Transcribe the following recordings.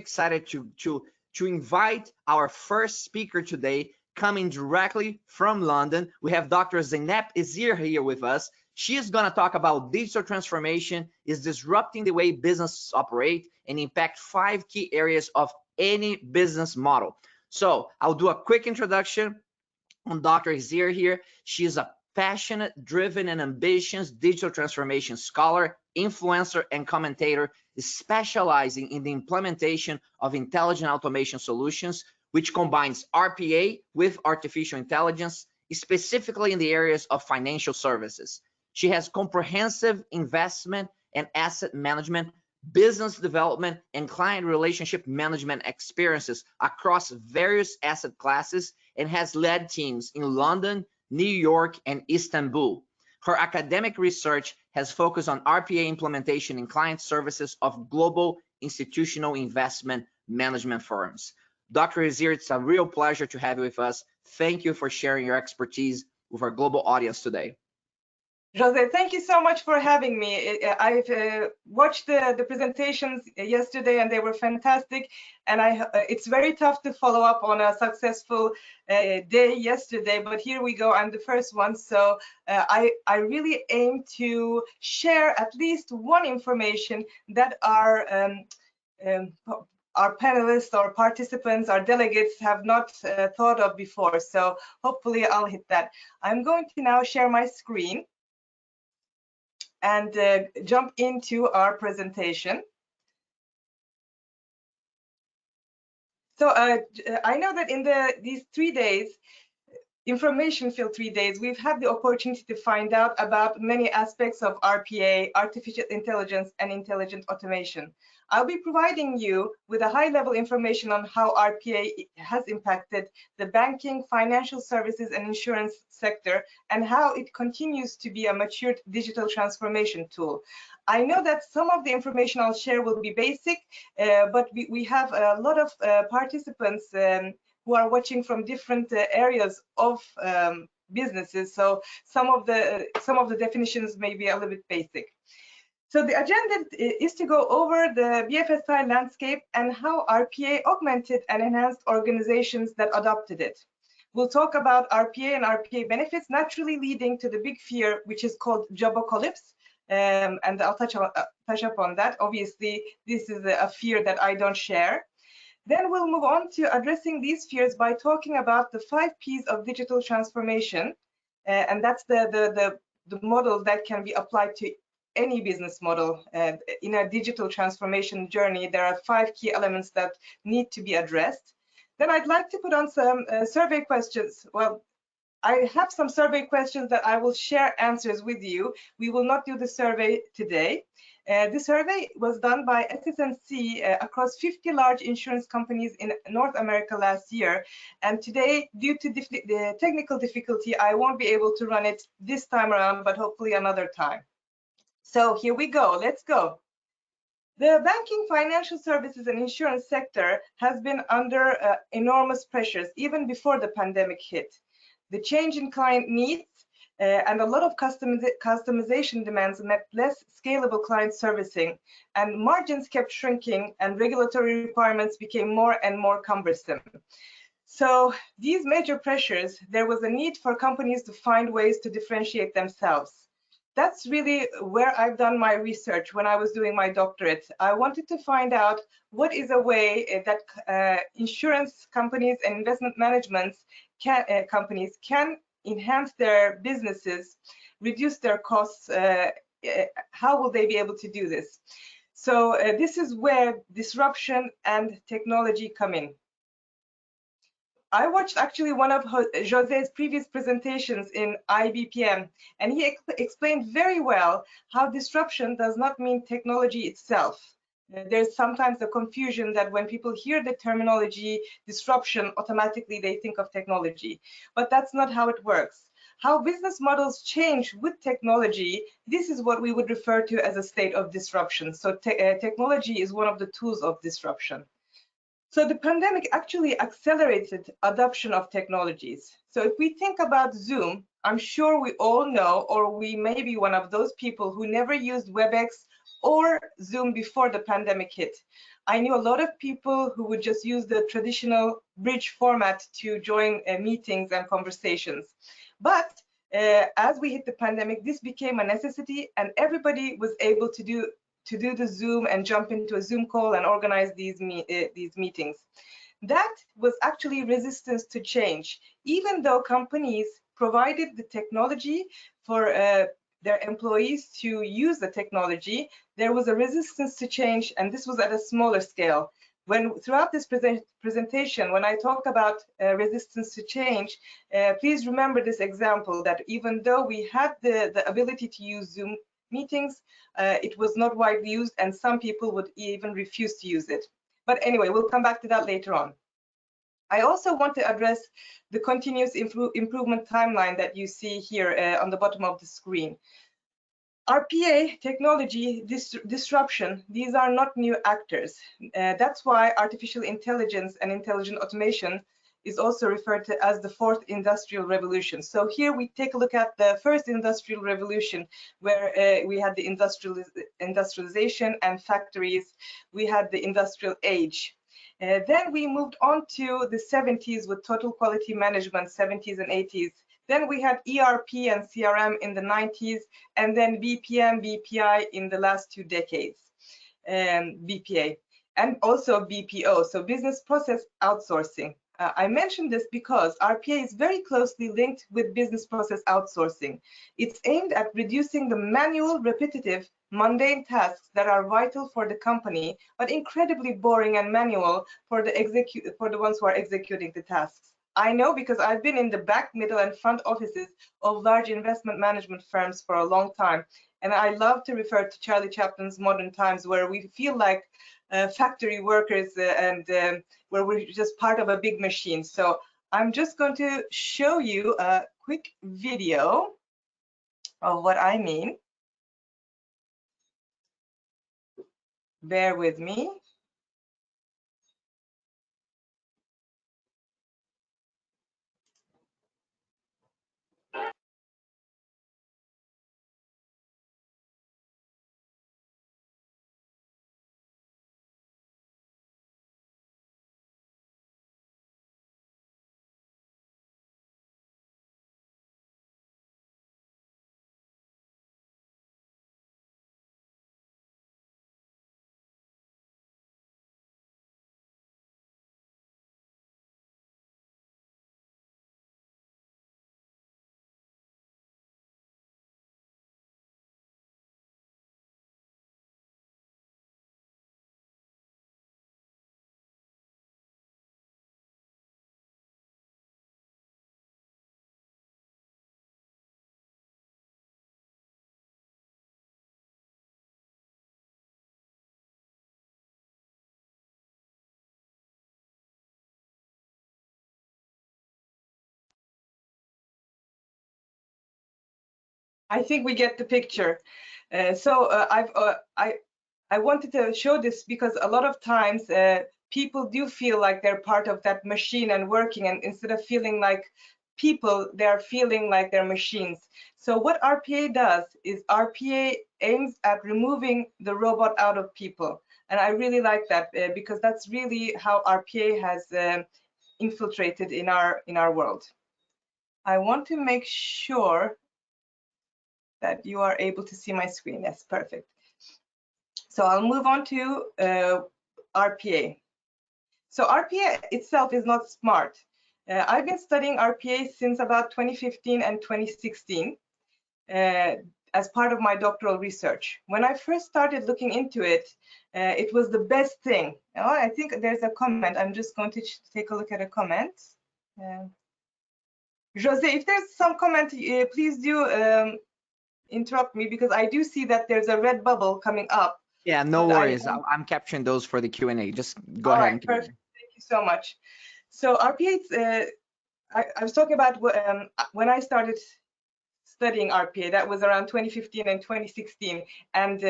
excited to invite our first speaker today, coming directly from London. We have Dr. Zeynep Isir here with us. She is going to talk about digital transformation is disrupting the way businesses operate and impact 5 key areas of any business model. So I'll do a quick introduction on Dr. Isir here. She is a passionate, driven, and ambitious digital transformation scholar, influencer, and commentator, specializing in the implementation of intelligent automation solutions, which combines RPA with artificial intelligence, specifically in the areas of financial services. She has comprehensive investment and asset management, business development, and client relationship management experiences across various asset classes, and has led teams in London, New York, and Istanbul. Her academic research has focused on RPA implementation in client services of global institutional investment management firms. Dr. Isir, it's a real pleasure to have you with us. Thank you for sharing your expertise with our global audience today. Jose, thank you so much for having me. I've watched the presentations yesterday and they were fantastic. And it's very tough to follow up on a successful day yesterday, but here we go. I'm the first one. So I really aim to share at least one information that our panelists or participants, our delegates have not thought of before. So hopefully I'll hit that. I'm going to now share my screen and jump into our presentation. So I know that in these 3 days, information-filled 3 days, we've had the opportunity to find out about many aspects of RPA, artificial intelligence, and intelligent automation. I'll be providing you with a high-level information on how RPA has impacted the banking, financial services, and insurance sector, and how it continues to be a matured digital transformation tool. I know that some of the information I'll share will be basic, but we have a lot of participants who are watching from different areas of businesses, so some of the definitions may be a little bit basic. So the agenda is to go over the BFSI landscape and how RPA augmented and enhanced organizations that adopted it. We'll talk about RPA and RPA benefits, naturally leading to the big fear, which is called jobocalypse. And I'll touch upon that. Obviously, this is a fear that I don't share. Then we'll move on to addressing these fears by talking about the 5 Ps of digital transformation. And that's the model that can be applied to any business model. In a digital transformation journey, there are 5 key elements that need to be addressed. Then I'd like to put on some survey questions. Well, I have some survey questions that I will share answers with you. We will not do the survey today. The survey was done by SS&C across 50 large insurance companies in North America last year. And today, due to the technical difficulty, I won't be able to run it this time around, but hopefully another time. So here we go, let's go. The banking, financial services, and insurance sector has been under enormous pressures even before the pandemic hit. The change in client needs and a lot of customization demands meant less scalable client servicing, and margins kept shrinking and regulatory requirements became more and more cumbersome. So these major pressures, there was a need for companies to find ways to differentiate themselves. That's really where I've done my research when I was doing my doctorate. I wanted to find out what is a way that insurance companies and investment management companies can enhance their businesses, reduce their costs. How will they be able to do this? So this is where disruption and technology come in. I watched actually one of Jose's previous presentations in IBPM, and he explained very well how disruption does not mean technology itself. There's sometimes a confusion that when people hear the terminology disruption, automatically they think of technology, but that's not how it works. How business models change with technology, this is what we would refer to as a state of disruption. So technology is one of the tools of disruption. So the pandemic actually accelerated adoption of technologies. So if we think about Zoom, I'm sure we all know, or we may be one of those people who never used WebEx or Zoom before the pandemic hit. I knew a lot of people who would just use the traditional bridge format to join meetings and conversations. But as we hit the pandemic, this became a necessity, and everybody was able to do the Zoom and jump into a Zoom call and organize these meetings. That was actually resistance to change. Even though companies provided the technology for their employees to use the technology, there was a resistance to change, and this was at a smaller scale. Throughout this presentation, when I talk about resistance to change, please remember this example, that even though we had the ability to use Zoom meetings, it was not widely used, and some people would even refuse to use it. But anyway, we'll come back to that later on. I also want to address the continuous improvement timeline that you see here on the bottom of the screen. RPA, technology, disruption, these are not new actors. That's why artificial intelligence and intelligent automation is also referred to as the fourth industrial revolution. So here we take a look at the first industrial revolution, where we had the industrialization and factories. We had the industrial age. Then we moved on to the 70s with total quality management, 70s and 80s. Then we had ERP and CRM in the 90s, and then BPM, BPI in the last 2 decades, BPA, and also BPO, so business process outsourcing. I mentioned this because RPA is very closely linked with business process outsourcing. It's aimed at reducing the manual, repetitive, mundane tasks that are vital for the company, but incredibly boring and manual for the ones who are executing the tasks. I know because I've been in the back, middle, and front offices of large investment management firms for a long time, and I love to refer to Charlie Chaplin's Modern Times, where we feel like factory workers and where we're just part of a big machine. So I'm just going to show you a quick video of what I mean. Bear with me. I think we get the picture. I wanted to show this because a lot of times people do feel like they're part of that machine and working, and instead of feeling like people, they're feeling like they're machines. So what RPA does is RPA aims at removing the robot out of people. And I really like that because that's really how RPA has infiltrated in our world. I want to make sure that you are able to see my screen. Yes, perfect. So I'll move on to RPA. So RPA itself is not smart. I've been studying RPA since about 2015 and 2016 as part of my doctoral research. When I first started looking into it, it was the best thing. Oh, I think there's a comment. I'm just going to take a look at a comment. Jose, if there's some comment, please do interrupt me, because I do see that there's a red bubble coming up. Yeah, no worries. I'm capturing those for the Q&A. Just go ahead. Right, perfect. Thank you so much. So RPA, I was talking about when I started studying RPA, that was around 2015 and 2016, and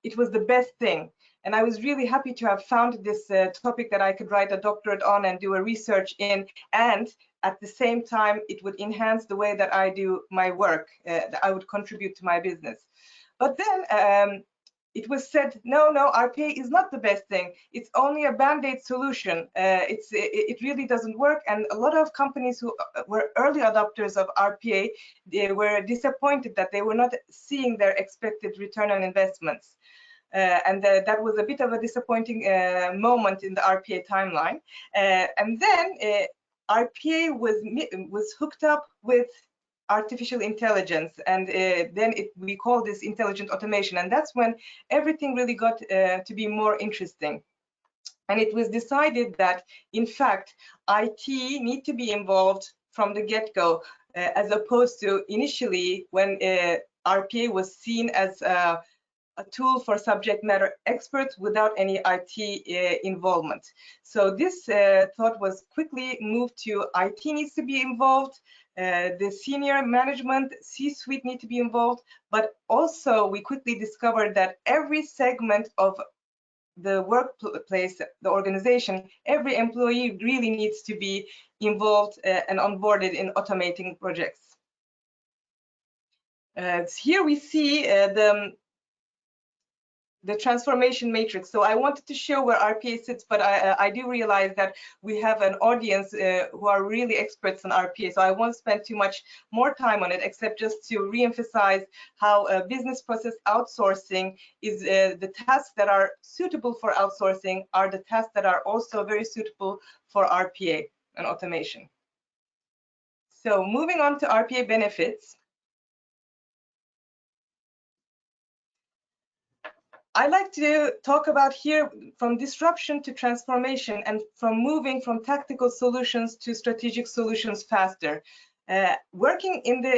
it was the best thing. And I was really happy to have found this topic that I could write a doctorate on and do a research in, and at the same time, it would enhance the way that I do my work, that I would contribute to my business. But then it was said, no, RPA is not the best thing. It's only a band-aid solution. It really doesn't work. And a lot of companies who were early adopters of RPA, they were disappointed that they were not seeing their expected return on investments. And that was a bit of a disappointing moment in the RPA timeline. And then RPA was hooked up with artificial intelligence, and then we call this intelligent automation, and that's when everything really got to be more interesting. And it was decided that, in fact, IT need to be involved from the get-go, as opposed to initially when RPA was seen as a tool for subject matter experts without any IT involvement. So this thought was quickly moved to IT needs to be involved, the senior management, C-suite need to be involved, but also we quickly discovered that every segment of the workplace, the organization, every employee really needs to be involved and onboarded in automating projects. Here we see the transformation matrix. So I wanted to show where RPA sits, but I do realize that we have an audience who are really experts on RPA. So I won't spend too much more time on it, except just to re-emphasize how business process outsourcing is the tasks that are suitable for outsourcing are the tasks that are also very suitable for RPA and automation. So moving on to RPA benefits. I like to talk about here from disruption to transformation and from moving from tactical solutions to strategic solutions faster. Working in the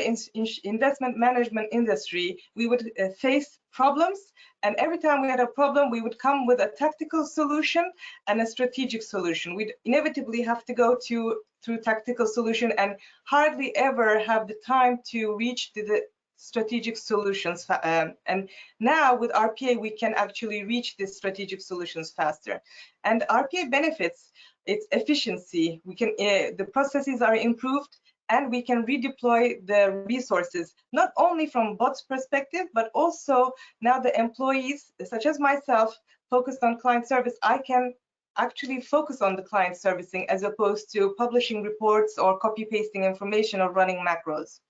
investment management industry, we would face problems, and every time we had a problem, we would come with a tactical solution and a strategic solution. We'd inevitably have to go through tactical solution and hardly ever have the time to reach the strategic solutions, and now with RPA we can actually reach these strategic solutions faster. And RPA benefits its efficiency. We can the processes are improved, and we can redeploy the resources, not only from bots perspective, but also now the employees, such as myself, focused on client service, I can actually focus on the client servicing as opposed to publishing reports or copy pasting information or running macros.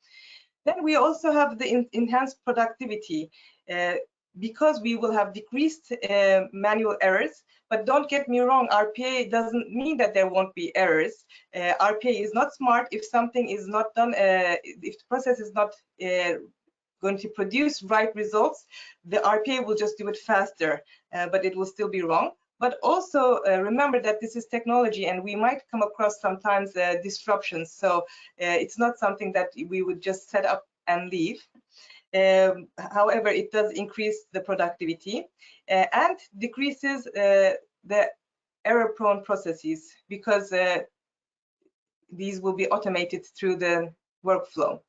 Then we also have the enhanced productivity because we will have decreased manual errors. But don't get me wrong, RPA doesn't mean that there won't be errors. RPA is not smart if something is not done, if the process is not going to produce right results, the RPA will just do it faster, but it will still be wrong. But also remember that this is technology, and we might come across sometimes disruptions. So it's not something that we would just set up and leave. However, it does increase the productivity and decreases the error-prone processes because these will be automated through the workflow.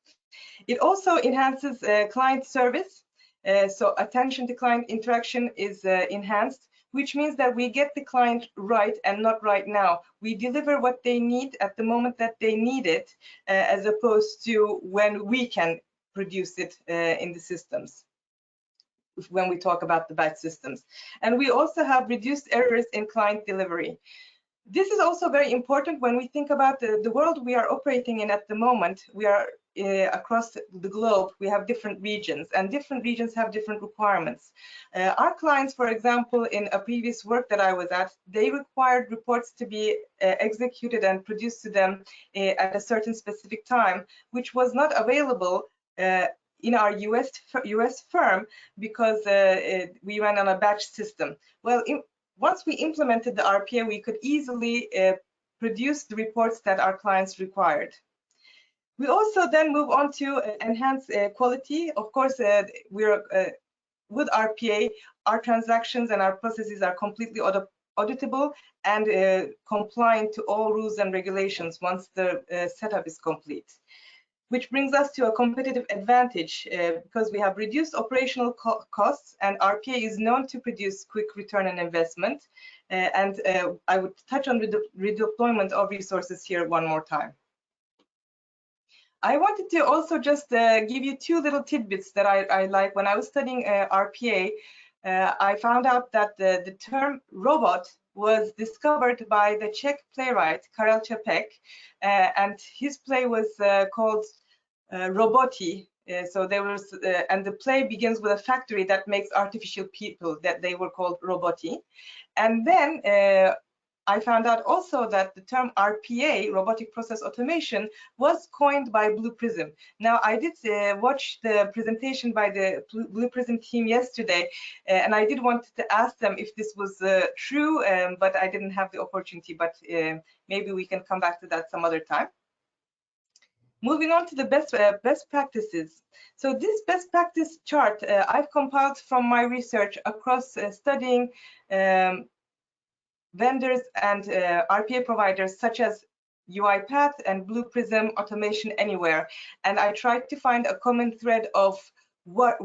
It also enhances client service. So attention to client interaction is enhanced, which means that we get the client right and not right now. We deliver what they need at the moment that they need it, as opposed to when we can produce it in the systems, when we talk about the batch systems. And we also have reduced errors in client delivery. This is also very important when we think about the world we are operating in at the moment. We are across the globe, we have different regions, and different regions have different requirements. Our clients, for example, in a previous work that I was at, they required reports to be executed and produced to them at a certain specific time, which was not available in our US firm because we ran on a batch system. Well, once we implemented the RPA, we could easily produce the reports that our clients required. We also then move on to enhance quality. Of course, we're with RPA, our transactions and our processes are completely auditable and compliant to all rules and regulations once the setup is complete. Which brings us to a competitive advantage because we have reduced operational costs, and RPA is known to produce quick return on investment. And I would touch on the redeployment of resources here one more time. I wanted to also just give you two little tidbits that I like. When I was studying RPA, I found out that the term robot was discovered by the Czech playwright Karel Čapek, and his play was called Roboti. So there was, and the play begins with a factory that makes artificial people, that they were called Roboti. And then I found out also that the term RPA, robotic process automation, was coined by Blue Prism. Now, I did watch the presentation by the Blue Prism team yesterday, and I did want to ask them if this was true, but I didn't have the opportunity, but maybe we can come back to that some other time. Moving on to the best practices. So this best practice chart I've compiled from my research across studying vendors and RPA providers such as UiPath and Blue Prism Automation Anywhere. And I tried to find a common thread of what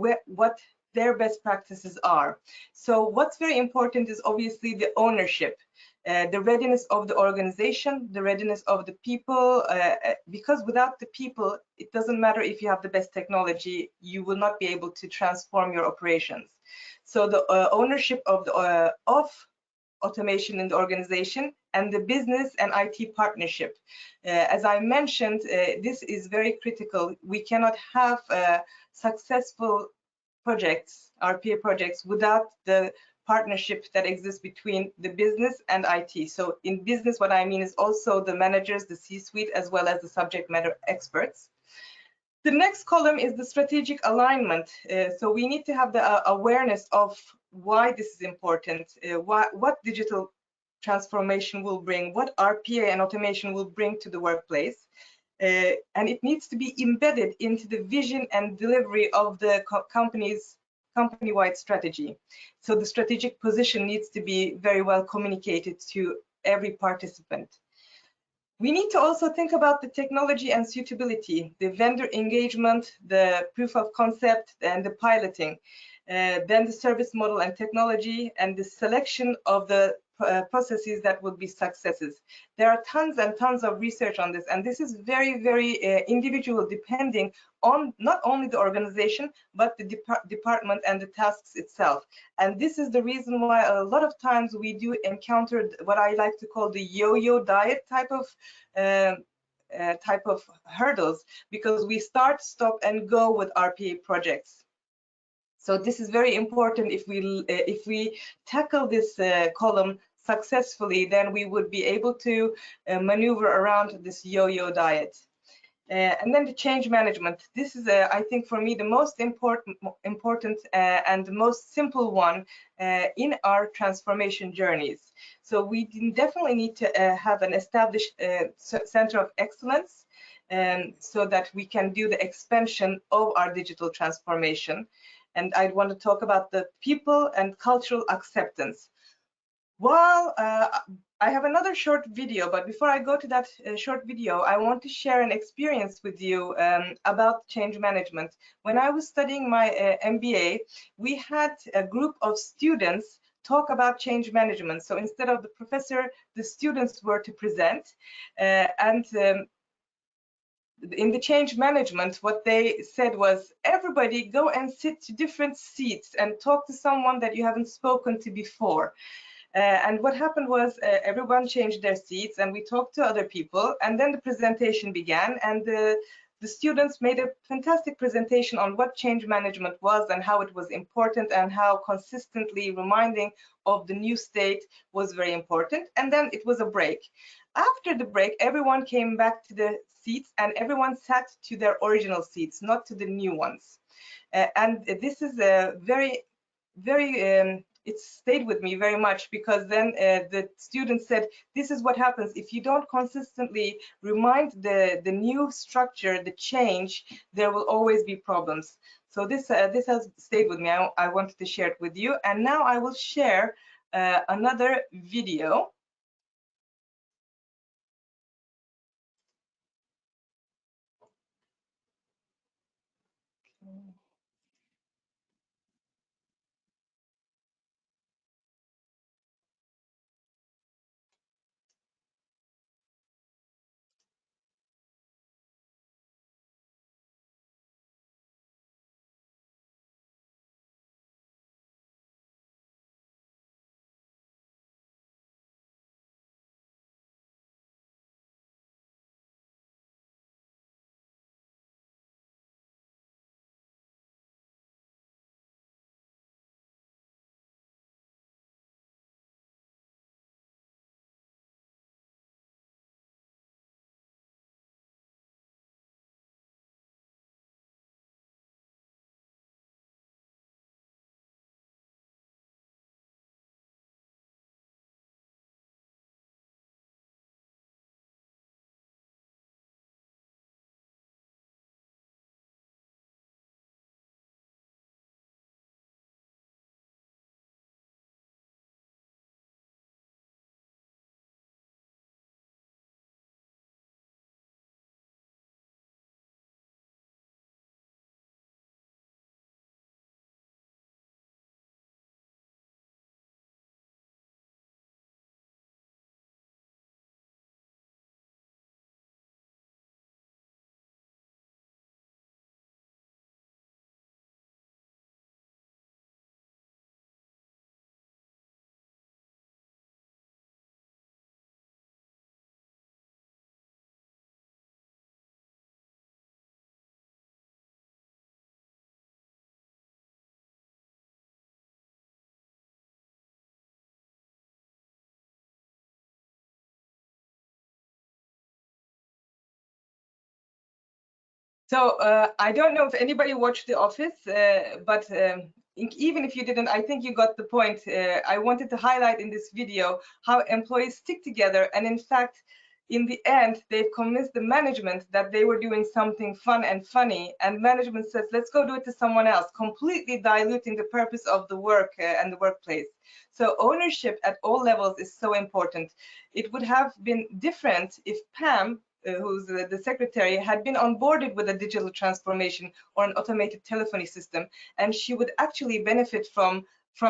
their best practices are. So what's very important is obviously the ownership. The readiness of the organization, the readiness of the people, because without the people, it doesn't matter if you have the best technology, you will not be able to transform your operations. So the ownership of the automation in the organization and the business and IT partnership. As I mentioned, this is very critical. We cannot have successful projects, RPA projects, without the partnership that exists between the business and IT. So in business, what I mean is also the managers, the C-suite, as well as the subject matter experts. The next column is the strategic alignment. So we need to have the awareness of why this is important, what digital transformation will bring, what RPA and automation will bring to the workplace. And it needs to be embedded into the vision and delivery of the company's company-wide strategy. So the strategic position needs to be very well communicated to every participant. We need to also think about the technology and suitability, the vendor engagement, the proof of concept, and the piloting, then the service model and technology, and the selection of the processes that would be successes. There are tons and tons of research on this, and this is very, very individual, depending on not only the organization, but the department and the tasks itself. And this is the reason why a lot of times we do encounter what I like to call the yo-yo diet type of hurdles, because we start, stop, and go with RPA projects. So this is very important. If we tackle this column successfully, then we would be able to maneuver around this yo-yo diet. And then the change management. This is, I think, for me, the most important and the most simple one in our transformation journeys. So we definitely need to have an established center of excellence, so that we can do the expansion of our digital transformation. And I want to talk about the people and cultural acceptance. While I have another short video, but before I go to that short video, I want to share an experience with you about change management. When I was studying my MBA, we had a group of students talk about change management. So instead of the professor, the students were to present, in the change management, what they said was, everybody go and sit to different seats and talk to someone that you haven't spoken to before. And what happened was everyone changed their seats and we talked to other people, and then the presentation began, and the students made a fantastic presentation on what change management was and how it was important and how consistently reminding of the new state was very important. And then it was a break. After the break, everyone came back to the seats and everyone sat to their original seats, not to the new ones. And this is a very, it stayed with me very much, because then the students said, this is what happens if you don't consistently remind the new structure, the change, there will always be problems. So this has stayed with me. I wanted to share it with you. And now I will share another video. So I don't know if anybody watched The Office, but even if you didn't, I think you got the point. I wanted to highlight in this video how employees stick together, and in fact, in the end, they've convinced the management that they were doing something fun and funny, and management says, let's go do it to someone else, completely diluting the purpose of the work and the workplace. So ownership at all levels is so important. It would have been different if Pam, who's the secretary, had been onboarded with a digital transformation or an automated telephony system, and she would actually benefit from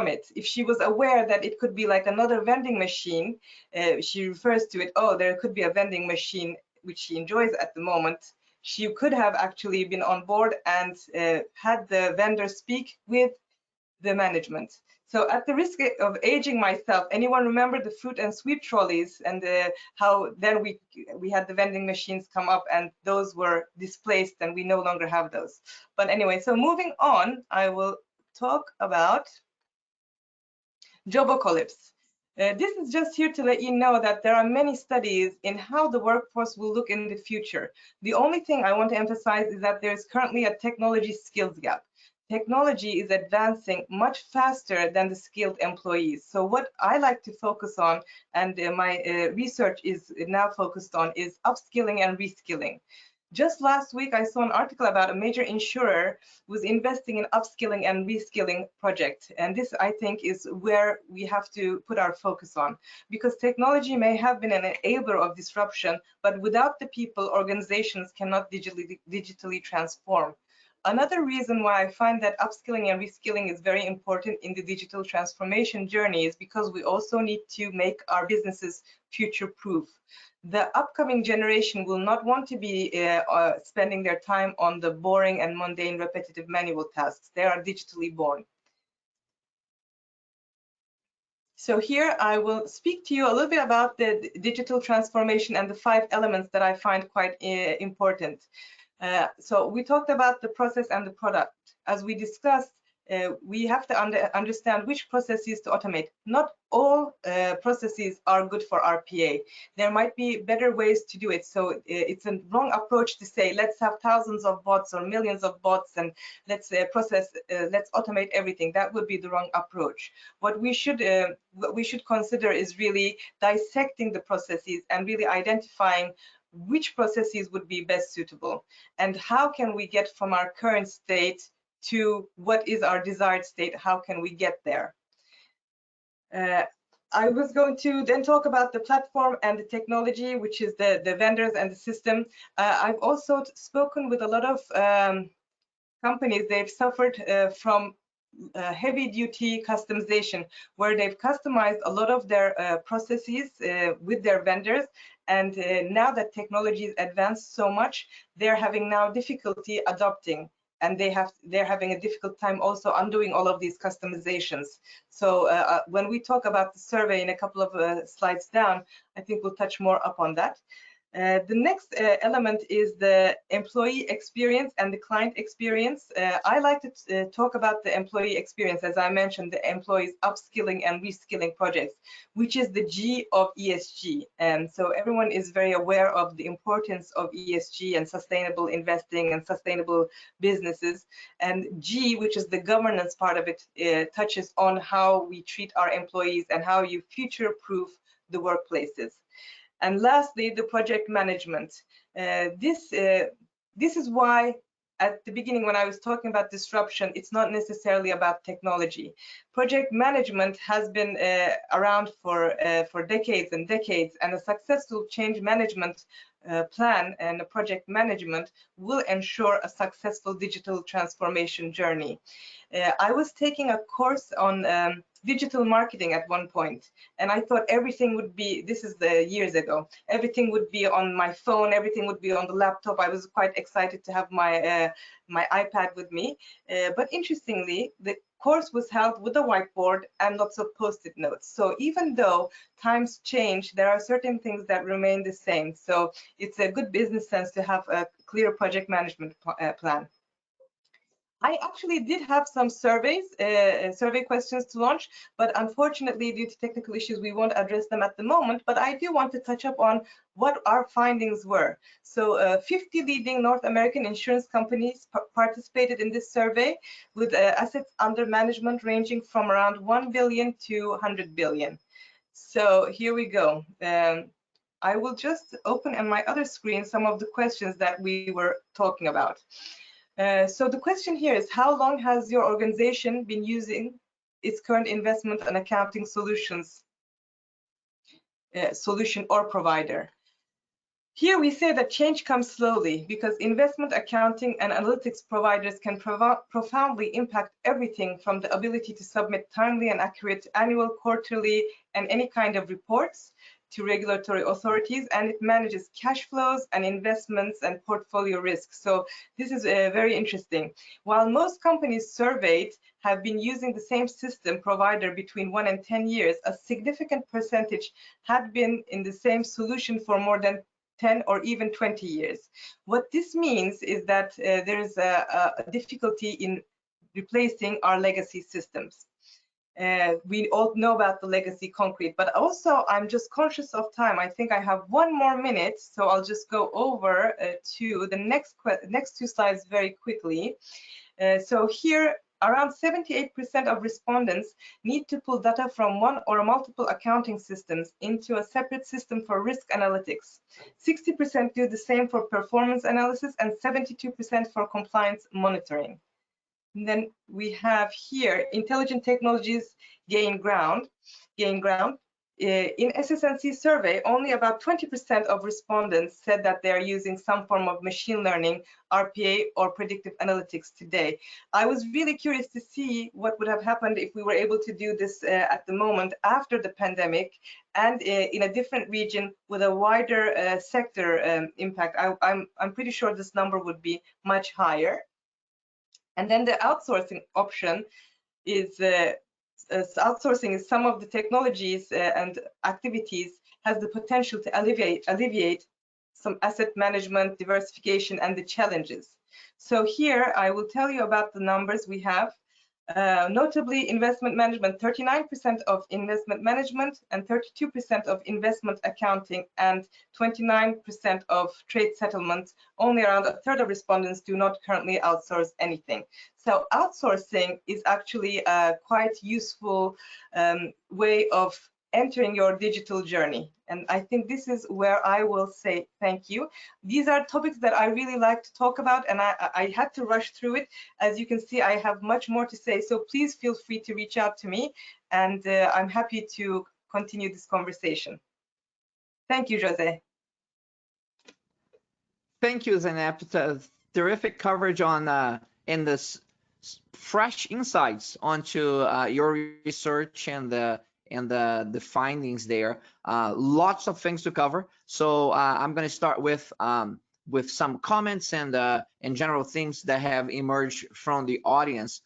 it. If she was aware that it could be like another vending machine, she refers to it, oh, there could be a vending machine, which she enjoys at the moment. She could have actually been on board and had the vendor speak with the management. So at the risk of aging myself, anyone remember the fruit and sweet trolleys and how then we had the vending machines come up and those were displaced and we no longer have those. But anyway, so moving on, I will talk about Jobocalypse. This is just here to let you know that there are many studies in how the workforce will look in the future. The only thing I want to emphasize is that there's currently a technology skills gap. Technology is advancing much faster than the skilled employees. So what I like to focus on, and my research is now focused on, is upskilling and reskilling. Just last week, I saw an article about a major insurer who's investing in upskilling and reskilling project. And this, I think, is where we have to put our focus on, because technology may have been an enabler of disruption, but without the people, organizations cannot digitally transform. Another reason why I find that upskilling and reskilling is very important in the digital transformation journey is because we also need to make our businesses future-proof. The upcoming generation will not want to be spending their time on the boring and mundane repetitive manual tasks. They are digitally born. So here I will speak to you a little bit about the digital transformation and the 5 elements that I find quite important. So we talked about the process and the product. As we discussed, we have to understand which processes to automate. Not all processes are good for RPA. There might be better ways to do it. So it's a wrong approach to say, let's have thousands of bots or millions of bots and let's let's automate everything. That would be the wrong approach. What we should consider is really dissecting the processes and really identifying which processes would be best suitable and how can we get from our current state to what is our desired state. How can we get there? I was going to then talk about the platform and the technology, which is the vendors and the system. I've also spoken with a lot of companies. They've suffered from heavy duty customization, where they've customized a lot of their processes with their vendors. And now that technology is advanced so much, they're having now difficulty adopting, and they're having a difficult time also undoing all of these customizations. So when we talk about the survey in a couple of slides down, I think we'll touch more upon that. The next element is the employee experience and the client experience. I like to talk about the employee experience, as I mentioned, the employees upskilling and reskilling projects, which is the G of ESG. And so everyone is very aware of the importance of ESG and sustainable investing and sustainable businesses. And G, which is the governance part of it, touches on how we treat our employees and how you future-proof the workplaces. And lastly, the project management. This is why at the beginning when I was talking about disruption, it's not necessarily about technology. Project management has been around for decades and decades, and a successful change management plan and a project management will ensure a successful digital transformation journey. I was taking a course on digital marketing at one point, and I thought everything would be, this is the years ago, everything would be on my phone, everything would be on the laptop. I was quite excited to have my my iPad with me, but interestingly, the course was held with a whiteboard and lots of post-it notes. So even though times change, there are certain things that remain the same. So it's a good business sense to have a clear project management plan. I actually did have some survey questions to launch, but unfortunately, due to technical issues, we won't address them at the moment. But I do want to touch up on what our findings were. So 50 leading North American insurance companies participated in this survey with assets under management ranging from around 1 billion to 100 billion. So here we go. I will just open on my other screen some of the questions that we were talking about. So the question here is, how long has your organization been using its current investment and accounting solutions, solution or provider? Here we say that change comes slowly because investment accounting and analytics providers can profoundly impact everything from the ability to submit timely and accurate annual, quarterly, and any kind of reports to regulatory authorities, and it manages cash flows and investments and portfolio risks. So this is very interesting. While most companies surveyed have been using the same system provider between 1 and 10 years, a significant percentage had been in the same solution for more than 10 or even 20 years. What this means is that there is a difficulty in replacing our legacy systems. We all know about the legacy concrete, but also I'm just conscious of time. I think I have 1 more minute, so I'll just go over to the next 2 slides very quickly. So here, around 78% of respondents need to pull data from one or multiple accounting systems into a separate system for risk analytics. 60% do the same for performance analysis and 72% for compliance monitoring. And then we have here intelligent technologies gain ground. In SS&C survey, only about 20% of respondents said that they are using some form of machine learning, RPA, or predictive analytics today. I was really curious to see what would have happened if we were able to do this at the moment after the pandemic and in a different region with a wider sector impact. I'm pretty sure this number would be much higher. And then the outsourcing option is outsourcing is some of the technologies and activities has the potential to alleviate some asset management, diversification, and the challenges. So here I will tell you about the numbers we have. Notably, investment management, 39% of investment management and 32% of investment accounting and 29% of trade settlements. Only around a third of respondents do not currently outsource anything. So outsourcing is actually a quite useful way of entering your digital journey. And I think this is where I will say thank you. These are topics that I really like to talk about, and I had to rush through it. As you can see, I have much more to say, so please feel free to reach out to me, and I'm happy to continue this conversation. Thank you, Jose. Thank you, Zeynep. Terrific coverage on and this fresh insights onto your research and the findings there. Lots of things to cover. So I'm going to start with some comments and general themes that have emerged from the audience.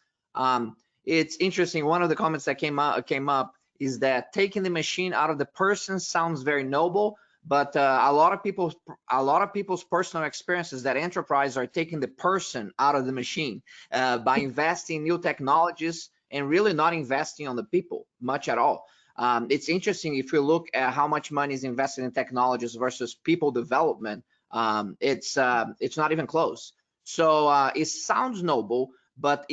It's interesting. One of the comments that came up is that taking the machine out of the person sounds very noble, but a lot of people's personal experiences that enterprise are taking the person out of the machine by investing in new technologies and really not investing on the people much at all. It's interesting if you look at how much money is invested in technologies versus people development. It's not even close. So it sounds noble, but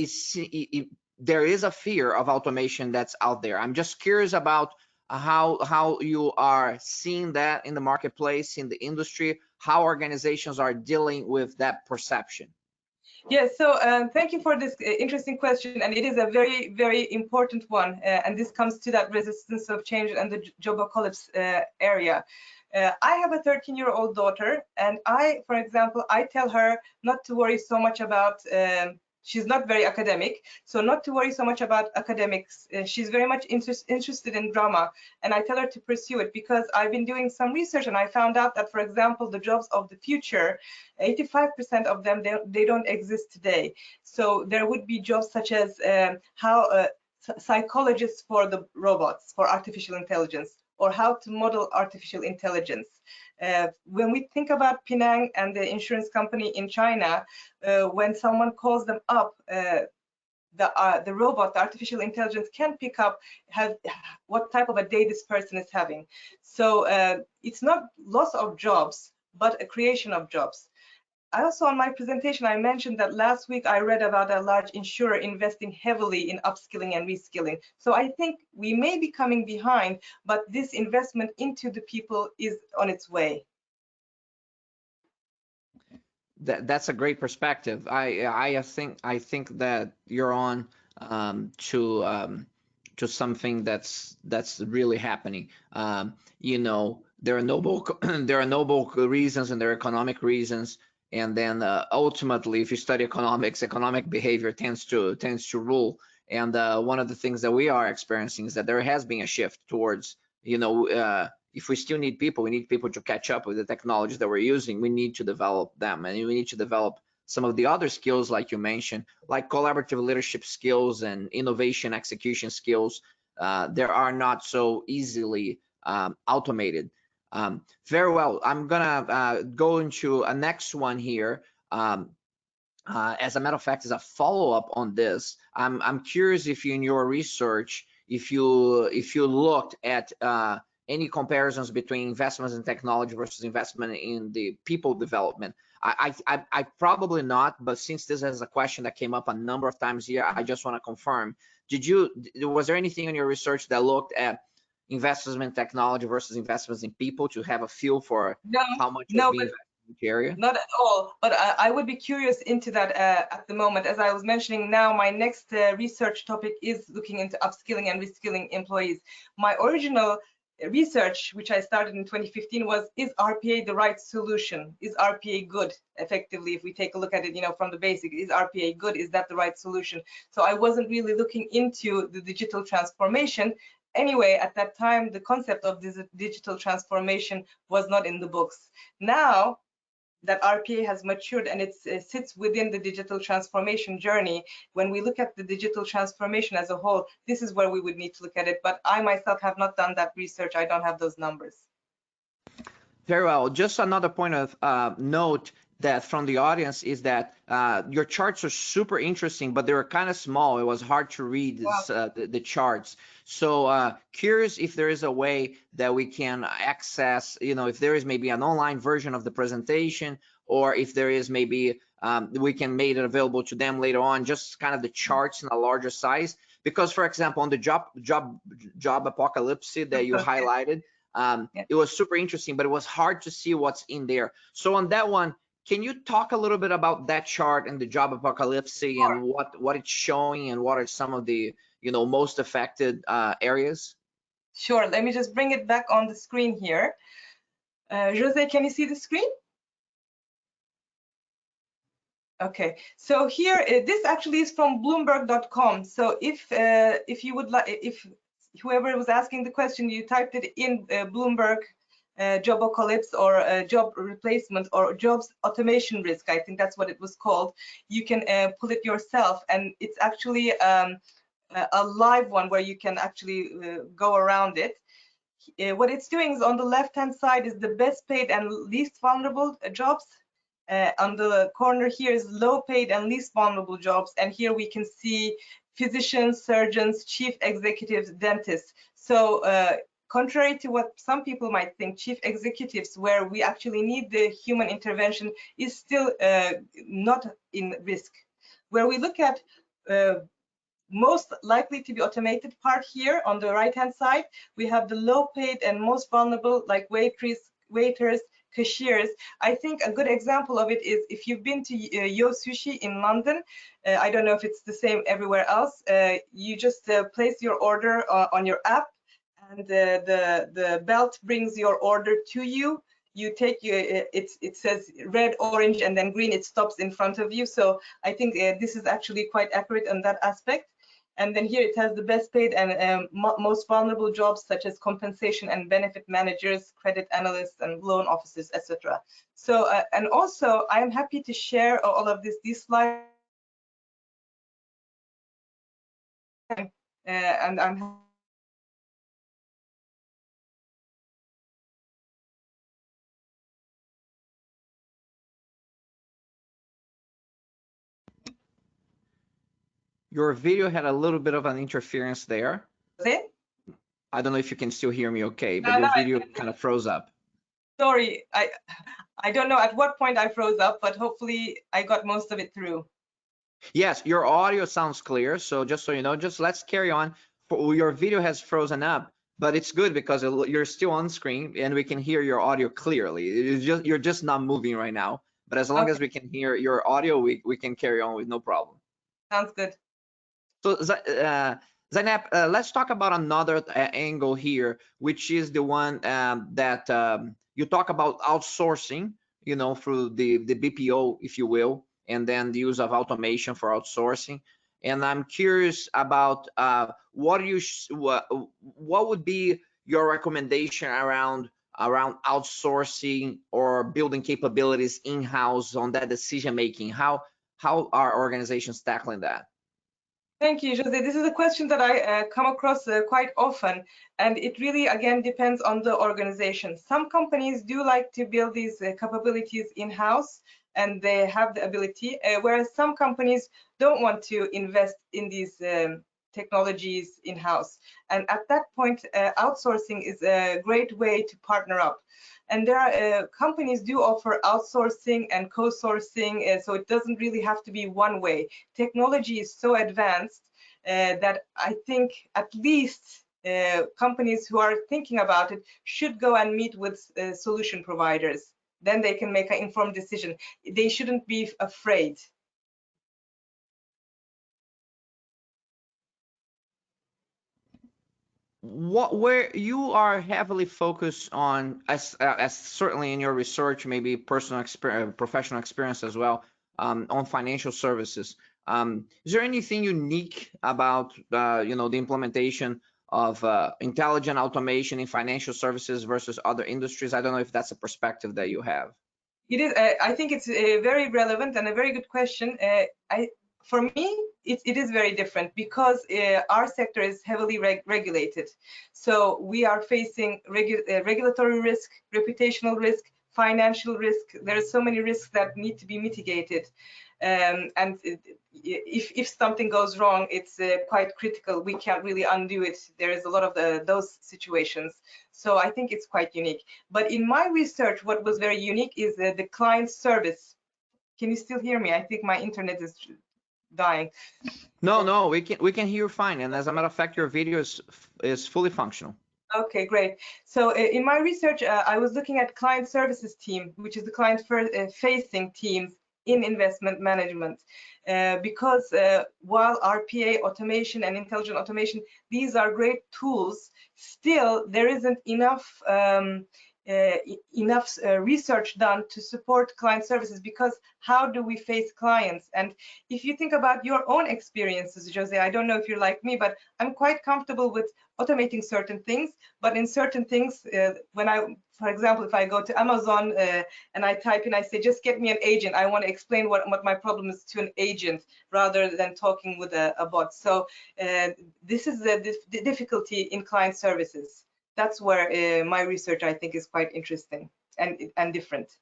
there is a fear of automation that's out there. I'm just curious about how you are seeing that in the marketplace, in the industry, how organizations are dealing with that perception. Yes, so thank you for this interesting question, and it is a very, very important one, and this comes to that resistance of change and the jobocalypse area. I have a 13-year-old daughter, and for example, I tell her not to worry so much about she's not very academic, so not to worry so much about academics. She's very much interested in drama, and I tell her to pursue it because I've been doing some research and I found out that, for example, the jobs of the future, 85% of them, they don't exist today. So there would be jobs such as psychologists for the robots, for artificial intelligence, or how to model artificial intelligence. When we think about Penang and the insurance company in China, when someone calls them up, the robot, the artificial intelligence can pick up what type of a day this person is having. So it's not loss of jobs, but a creation of jobs. I also, on my presentation, I mentioned that last week I read about a large insurer investing heavily in upskilling and reskilling. So I think we may be coming behind, but this investment into the people is on its way. That's a great perspective. I think that you're on to something that's really happening. You know, there are noble there are noble reasons and there are economic reasons, and then ultimately, if you study economics, economic behavior tends to rule. And one of the things that we are experiencing is that there has been a shift towards, you know, if we still need people, we need people to catch up with the technologies that we're using. We need to develop them, and we need to develop some of the other skills, like you mentioned, like collaborative leadership skills and innovation execution skills. There are not so easily automated. Very well. I'm gonna go into a next one here. As a matter of fact, as a follow-up on this, I'm curious if you, in your research, if you looked at any comparisons between investments in technology versus investment in the people development. I probably not, but since this is a question that came up a number of times here, I just want to confirm. Was there anything in your research that looked at investments in technology versus investments in people to have a feel for how much is being invested in each area? Not at all, but I would be curious into that at the moment. As I was mentioning now, my next research topic is looking into upskilling and reskilling employees. My original research, which I started in 2015, was, is RPA the right solution? Is RPA good? Effectively, if we take a look at it, you know, from the basic, is RPA good? Is that the right solution? So I wasn't really looking into the digital transformation. Anyway, at that time, the concept of this digital transformation was not in the books. Now that RPA has matured and it sits within the digital transformation journey, when we look at the digital transformation as a whole, this is where we would need to look at it. But I myself have not done that research. I don't have those numbers. Very well. Just another point of note that from the audience is that your charts are super interesting, but they were kind of small. It was hard to read this, the charts. So curious if there is a way that we can access, you know, if there is maybe an online version of the presentation, or if there is maybe we can make it available to them later on, just kind of the charts in a larger size. Because, for example, on the job apocalypse that you highlighted, it was super interesting, but it was hard to see what's in there. So on that one, can you talk a little bit about that chart and the job apocalypse and what it's showing and what are some of the, you know, most affected areas? Sure. Let me just bring it back on the screen here. Jose, can you see the screen? Okay, so here, this actually is from Bloomberg.com. So if you would like, if whoever was asking the question, you typed it in Bloomberg job apocalypse or job replacement or jobs automation risk, I think that's what it was called. You can pull it yourself, and it's actually a live one where you can actually go around it. What it's doing is on the left-hand side is the best paid and least vulnerable jobs. On the corner here is low paid and least vulnerable jobs. And here we can see physicians, surgeons, chief executives, dentists. So contrary to what some people might think, chief executives, where we actually need the human intervention, is still not in risk. Where we look at most likely to be automated part here on the right-hand side, we have the low paid and most vulnerable, like waiters, cashiers. I think a good example of it is if you've been to Yo Sushi in London, I don't know if it's the same everywhere else, you just place your order on your app, and the belt brings your order to you. You take it says red, orange, and then green. It stops in front of you. So I think this is actually quite accurate on that aspect. And then here it has the best paid and most vulnerable jobs, such as compensation and benefit managers, credit analysts, and loan officers, etc. So, and also, I am happy to share all of these slides. And I'm Your video had a little bit of an interference there. Is it? I don't know if you can still hear me okay, but No, your no, video kind of froze up. sorry. I don't know at what point I froze up, but hopefully I got most of it through. Yes, your audio sounds clear. So just so you know, just let's carry on. Your video has frozen up, but it's good because you're still on screen and we can hear your audio clearly. You're just not moving right now. But as long Okay. as we can hear your audio, we can carry on with no problem. Sounds good. So Zainab, let's talk about another angle here, which is the one that you talk about outsourcing, you know, through the BPO, if you will, and then the use of automation for outsourcing. And I'm curious about what would be your recommendation around outsourcing or building capabilities in-house on that decision making? How are organizations tackling that? Thank you, Jose. This is a question that I come across quite often, and it really, again, depends on the organization. Some companies do like to build these capabilities in-house, and they have the ability, whereas some companies don't want to invest in these technologies in-house. And at that point, outsourcing is a great way to partner up. And there are companies do offer outsourcing and co-sourcing, so it doesn't really have to be one way. Technology is so advanced that I think at least companies who are thinking about it should go and meet with solution providers. Then they can make an informed decision. They shouldn't be afraid. Where you are heavily focused on, as certainly in your research, maybe personal experience, professional experience as well, on financial services. Is there anything unique about you know, the implementation of intelligent automation in financial services versus other industries? I don't know if that's a perspective that you have. It is. I think it's very relevant and a very good question. For me, it is very different because our sector is heavily regulated. So we are facing regulatory risk, reputational risk, financial risk. There are so many risks that need to be mitigated. And if something goes wrong, it's quite critical. We can't really undo it. There is a lot of those situations. So I think it's quite unique. But in my research, what was very unique is the client service. Can you still hear me? I think my internet is dying. No, we can hear you fine. And as a matter of fact, your video is fully functional. Okay, great. So in my research, I was looking at client services team, which is the client facing teams in investment management. Because while RPA, automation, and intelligent automation, these are great tools, still there isn't enough research done to support client services, because how do we face clients? And if you think about your own experiences, Jose, I don't know if you're like me, but I'm quite comfortable with automating certain things, but in certain things, for example, if I go to Amazon and I type in, I say, just get me an agent. I want to explain what my problem is to an agent rather than talking with a bot. So this is the difficulty in client services. That's where my research, I think, is quite interesting and different.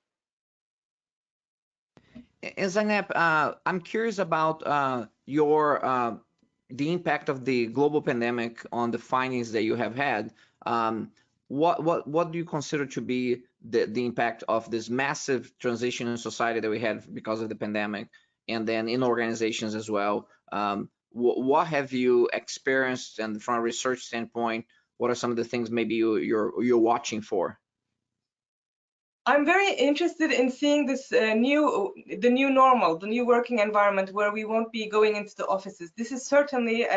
And Zainab, I'm curious about your the impact of the global pandemic on the findings that you have had. What do you consider to be the impact of this massive transition in society that we had because of the pandemic, and then in organizations as well? What have you experienced, and from a research standpoint, what are some of the things maybe you're watching for? I'm very interested in seeing this the new normal, the new working environment where we won't be going into the offices. This is certainly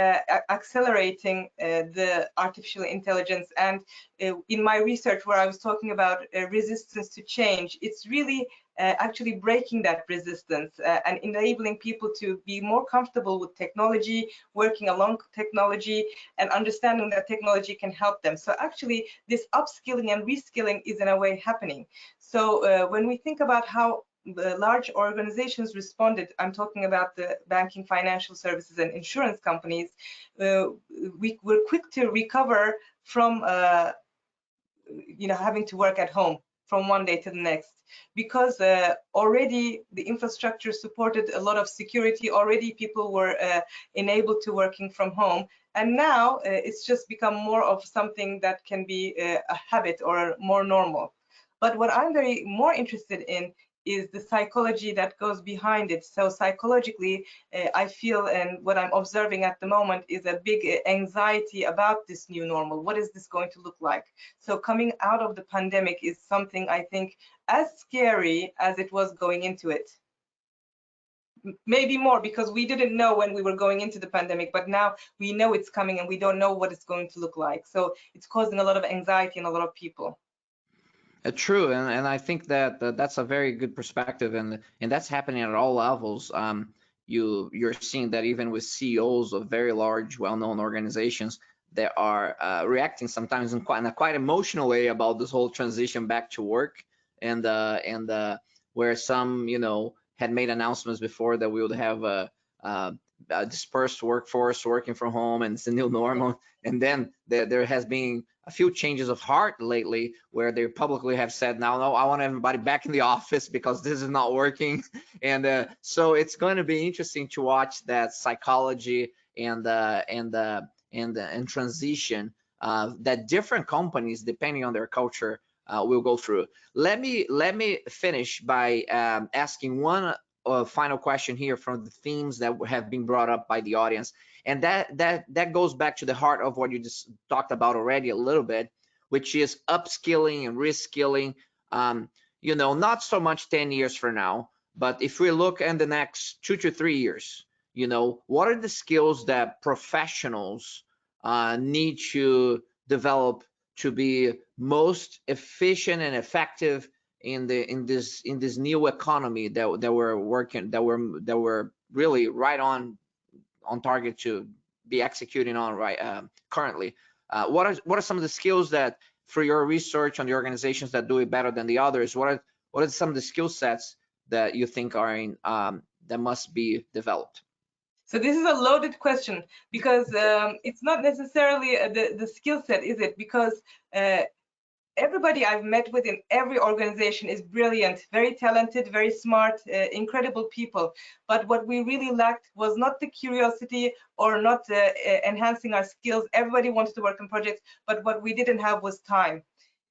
accelerating the artificial intelligence. And in my research, where I was talking about resistance to change, it's really actually breaking that resistance and enabling people to be more comfortable with technology, working along technology, and understanding that technology can help them. So actually, this upskilling and reskilling is in a way happening. So when we think about how large organizations responded, I'm talking about the banking, financial services, and insurance companies, we were quick to recover from having to work at home. from one day to the next, because already the infrastructure supported a lot of security. Already people were enabled to working from home, and now it's just become more of something that can be a habit or more normal. But what I'm very more interested in is the psychology that goes behind it. So psychologically, I feel, and what I'm observing at the moment is a big anxiety about this new normal. What is this going to look like? So coming out of the pandemic is something I think as scary as it was going into it. Maybe more, because we didn't know when we were going into the pandemic, but now we know it's coming and we don't know what it's going to look like. So it's causing a lot of anxiety in a lot of people. True, and I think that that's a very good perspective, and that's happening at all levels. You're seeing that even with CEOs of very large, well-known organizations that are reacting sometimes in a quite emotional way about this whole transition back to work, and where some had made announcements before that we would have a dispersed workforce working from home and it's the new normal, and then there has been a few changes of heart lately where they publicly have said, now, no, I want everybody back in the office because this is not working. And so it's going to be interesting to watch that psychology and transition that different companies, depending on their culture, will go through. Let me finish by asking one final question here from the themes that have been brought up by the audience. And that goes back to the heart of what you just talked about already a little bit, which is upskilling and reskilling. Not so much 10 years from now, but if we look in the next 2 to 3 years, what are the skills that professionals need to develop to be most efficient and effective in this new economy that we're working, that we're really right on target to be executing on currently. What are some of the skills that, for your research on the organizations that do it better than the others, what are some of the skill sets that you think are that must be developed? So this is a loaded question, because it's not necessarily the skill set, is it? Because everybody I've met with in every organization is brilliant, very talented, very smart, incredible people. But what we really lacked was not the curiosity or not enhancing our skills. Everybody wanted to work on projects, but what we didn't have was time.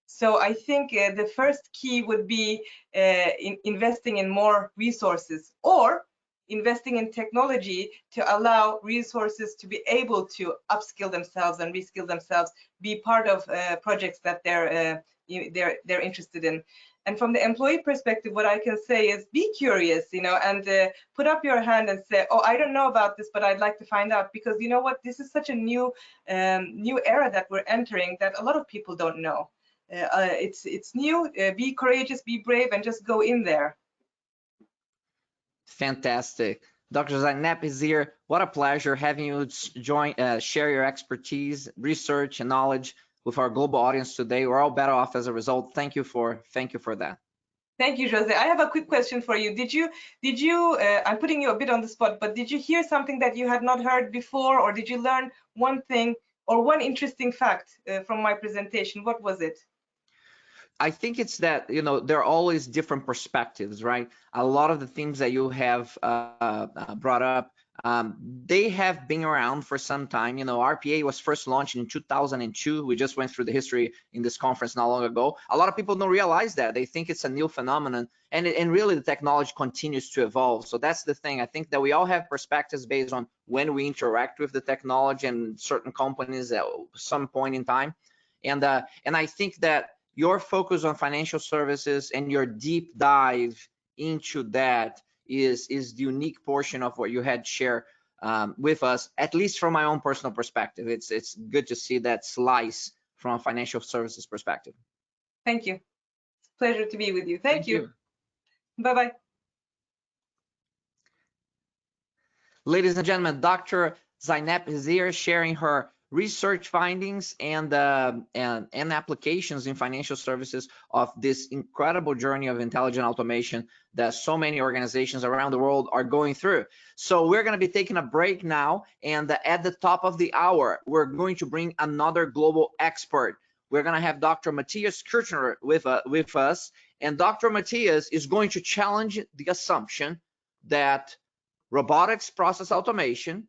So I think the first key would be investing in more resources, or investing in technology to allow resources to be able to upskill themselves and reskill themselves, be part of projects that they're interested in. And from the employee perspective, what I can say is be curious, and put up your hand and say, oh, I don't know about this, but I'd like to find out, because you know what, this is such a new era that we're entering that a lot of people don't know. It's new. Be courageous, be brave, and just go in there. Fantastic. Dr. Zeynep Izir, what a pleasure having you share your expertise, research, and knowledge with our global audience today. We're all better off as a result. Thank you for that. Thank you, Jose. I have a quick question for you. Did you I'm putting you a bit on the spot, but did you hear something that you had not heard before, or did you learn one thing or one interesting fact from my presentation? What was it? I think it's that, there are always different perspectives, right? A lot of the themes that you have brought up, they have been around for some time. RPA was first launched in 2002. We just went through the history in this conference not long ago. A lot of people don't realize that. They think it's a new phenomenon, and really the technology continues to evolve. So that's the thing. I think that we all have perspectives based on when we interact with the technology and certain companies at some point in time. And I think that your focus on financial services and your deep dive into that is the unique portion of what you had shared with us, at least from my own personal perspective. It's good to see that slice from a financial services perspective. Thank you. It's a pleasure to be with you. Thank you. Bye-bye. Ladies and gentlemen, Dr. Zeynep Izir sharing her research findings and applications in financial services of this incredible journey of intelligent automation that so many organizations around the world are going through. So we're going to be taking a break now, and at the top of the hour, we're going to bring another global expert. we're going to have Dr. Matthias Kirchner with us. And Dr. Matthias is going to challenge the assumption that robotics process automation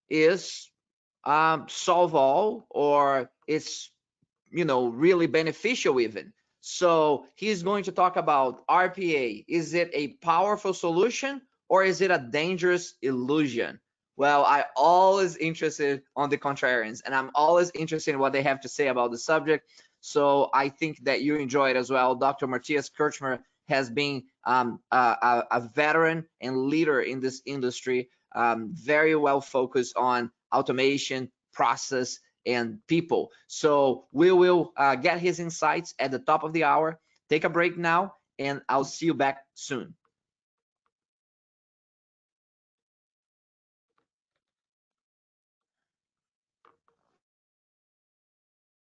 is solve all, or it's really beneficial even. So he's going to talk about RPA. Is it a powerful solution or is it a dangerous illusion? Well, I always interested on the contrarians, and I'm always interested in what they have to say about the subject. So I think that you enjoy it as well. Dr. Matthias Kirchner has been a veteran and leader in this industry, very well focused on automation, process, and people. So we will get his insights at the top of the hour. Take a break now, and I'll see you back soon.